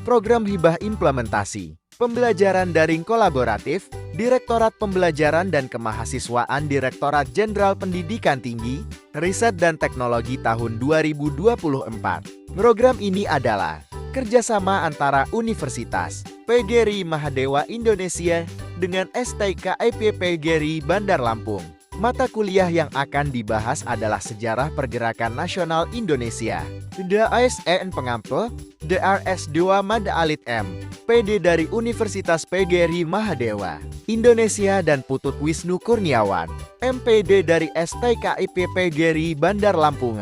Program Hibah Implementasi, Pembelajaran Daring Kolaboratif, Direktorat Pembelajaran dan Kemahasiswaan Direktorat Jenderal Pendidikan Tinggi, Riset dan Teknologi tahun 2024. Program ini adalah kerjasama antara Universitas PGRI Mahadewa Indonesia dengan STK IPB PGRI Bandar Lampung. Mata kuliah yang akan dibahas adalah Sejarah Pergerakan Nasional Indonesia. DASN Pengampu, DRS2 Mada Alit M, PD dari Universitas PGRI Mahadewa Indonesia dan Putut Wisnu Kurniawan, MPD dari STK IPB PGRI Bandar Lampung.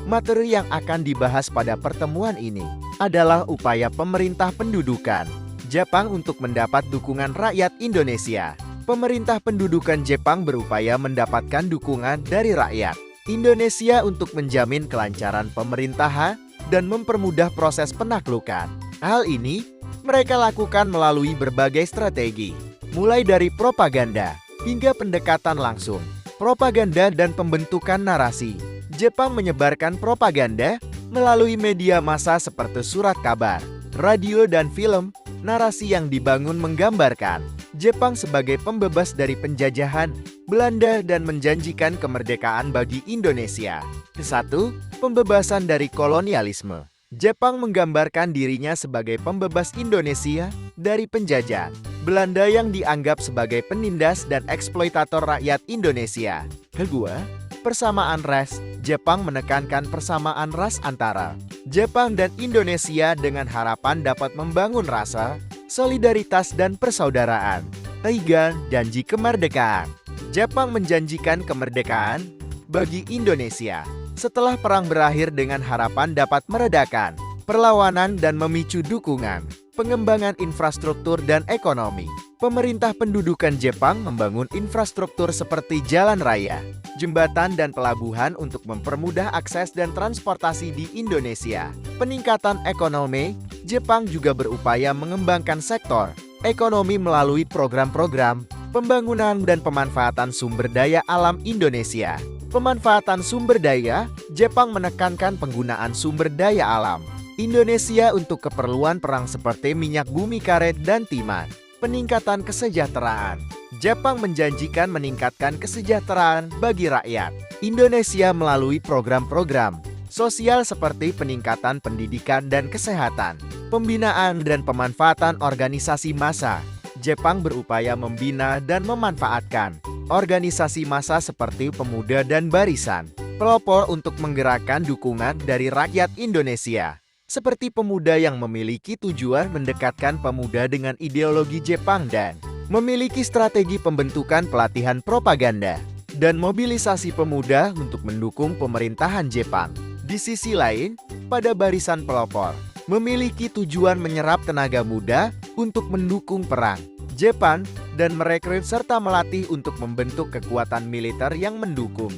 Materi yang akan dibahas pada pertemuan ini adalah upaya pemerintah pendudukan Jepang untuk mendapat dukungan rakyat Indonesia. Pemerintah pendudukan Jepang berupaya mendapatkan dukungan dari rakyat Indonesia untuk menjamin kelancaran pemerintahan dan mempermudah proses penaklukan. Hal ini mereka lakukan melalui berbagai strategi, mulai dari propaganda hingga pendekatan langsung. Propaganda dan pembentukan narasi. Jepang menyebarkan propaganda melalui media massa seperti surat kabar, radio dan film. Narasi yang dibangun menggambarkan Jepang sebagai pembebas dari penjajahan Belanda dan menjanjikan kemerdekaan bagi Indonesia. 1. Pembebasan dari kolonialisme. Jepang menggambarkan dirinya sebagai pembebas Indonesia dari penjajah Belanda yang dianggap sebagai penindas dan eksploitator rakyat Indonesia. 2. Persamaan ras. Jepang menekankan persamaan ras antara Jepang dan Indonesia dengan harapan dapat membangun rasa solidaritas dan persaudaraan. 3. Janji kemerdekaan. Jepang menjanjikan kemerdekaan bagi Indonesia setelah perang berakhir dengan harapan dapat meredakan perlawanan dan memicu dukungan pengembangan infrastruktur dan ekonomi. Pemerintah pendudukan Jepang membangun infrastruktur seperti jalan raya, jembatan dan pelabuhan untuk mempermudah akses dan transportasi di Indonesia. Peningkatan ekonomi. Jepang juga berupaya mengembangkan sektor ekonomi melalui program-program pembangunan dan pemanfaatan sumber daya alam Indonesia. Pemanfaatan sumber daya. Jepang menekankan penggunaan sumber daya alam Indonesia untuk keperluan perang seperti minyak bumi karet dan timah. Peningkatan kesejahteraan. Jepang menjanjikan meningkatkan kesejahteraan bagi rakyat Indonesia melalui program-program sosial seperti peningkatan pendidikan dan kesehatan, pembinaan dan pemanfaatan organisasi massa. Jepang berupaya membina dan memanfaatkan organisasi massa seperti pemuda dan barisan pelopor untuk menggerakkan dukungan dari rakyat Indonesia. Seperti pemuda yang memiliki tujuan mendekatkan pemuda dengan ideologi Jepang dan memiliki strategi pembentukan pelatihan propaganda dan mobilisasi pemuda untuk mendukung pemerintahan Jepang. Di sisi lain, pada barisan pelopor, memiliki tujuan menyerap tenaga muda untuk mendukung perang Jepang dan merekrut serta melatih untuk membentuk kekuatan militer yang mendukung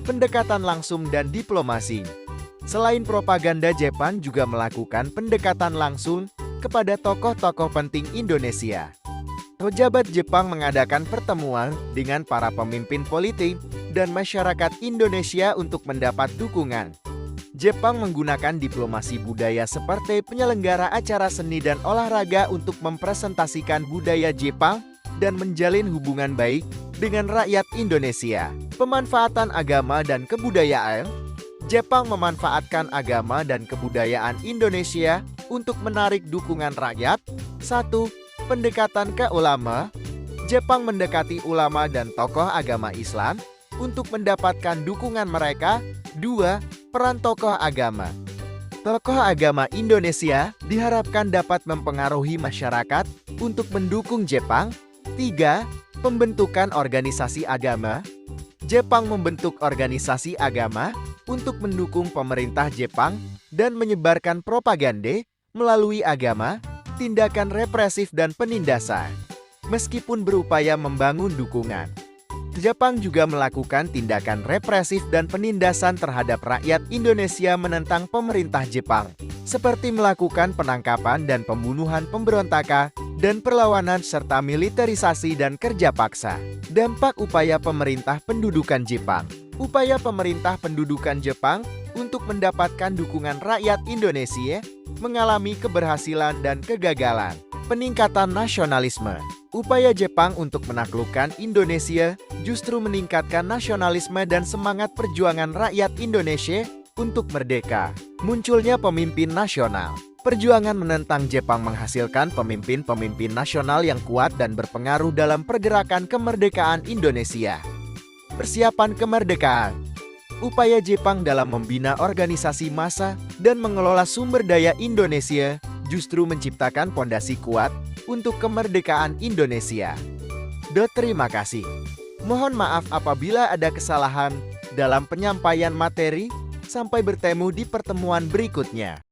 pendekatan langsung dan diplomasi. Selain propaganda, Jepang juga melakukan pendekatan langsung kepada tokoh-tokoh penting Indonesia. Pejabat Jepang mengadakan pertemuan dengan para pemimpin politik dan masyarakat Indonesia untuk mendapat dukungan. Jepang menggunakan diplomasi budaya seperti penyelenggara acara seni dan olahraga untuk mempresentasikan budaya Jepang dan menjalin hubungan baik dengan rakyat Indonesia. Pemanfaatan agama dan kebudayaan. Jepang memanfaatkan agama dan kebudayaan Indonesia untuk menarik dukungan rakyat. 1. Pendekatan ke ulama. Jepang mendekati ulama dan tokoh agama Islam untuk mendapatkan dukungan mereka. 2. Peran tokoh agama. Tokoh agama Indonesia diharapkan dapat mempengaruhi masyarakat untuk mendukung Jepang. 3. Pembentukan organisasi agama. Jepang membentuk organisasi agama untuk mendukung pemerintah Jepang dan menyebarkan propaganda melalui agama, tindakan represif dan penindasan. Meskipun berupaya membangun dukungan, Jepang juga melakukan tindakan represif dan penindasan terhadap rakyat Indonesia menentang pemerintah Jepang, seperti melakukan penangkapan dan pembunuhan pemberontakan dan perlawanan serta militerisasi dan kerja paksa. Dampak upaya pemerintah pendudukan Jepang. Upaya pemerintah pendudukan Jepang untuk mendapatkan dukungan rakyat Indonesia mengalami keberhasilan dan kegagalan. Peningkatan nasionalisme. Upaya Jepang untuk menaklukkan Indonesia justru meningkatkan nasionalisme dan semangat perjuangan rakyat Indonesia untuk merdeka. Munculnya pemimpin nasional. Perjuangan menentang Jepang menghasilkan pemimpin-pemimpin nasional yang kuat dan berpengaruh dalam pergerakan kemerdekaan Indonesia. Persiapan kemerdekaan. Upaya Jepang dalam membina organisasi massa dan mengelola sumber daya Indonesia justru menciptakan pondasi kuat untuk kemerdekaan Indonesia. Terima kasih. Mohon maaf apabila ada kesalahan dalam penyampaian materi. Sampai bertemu di pertemuan berikutnya.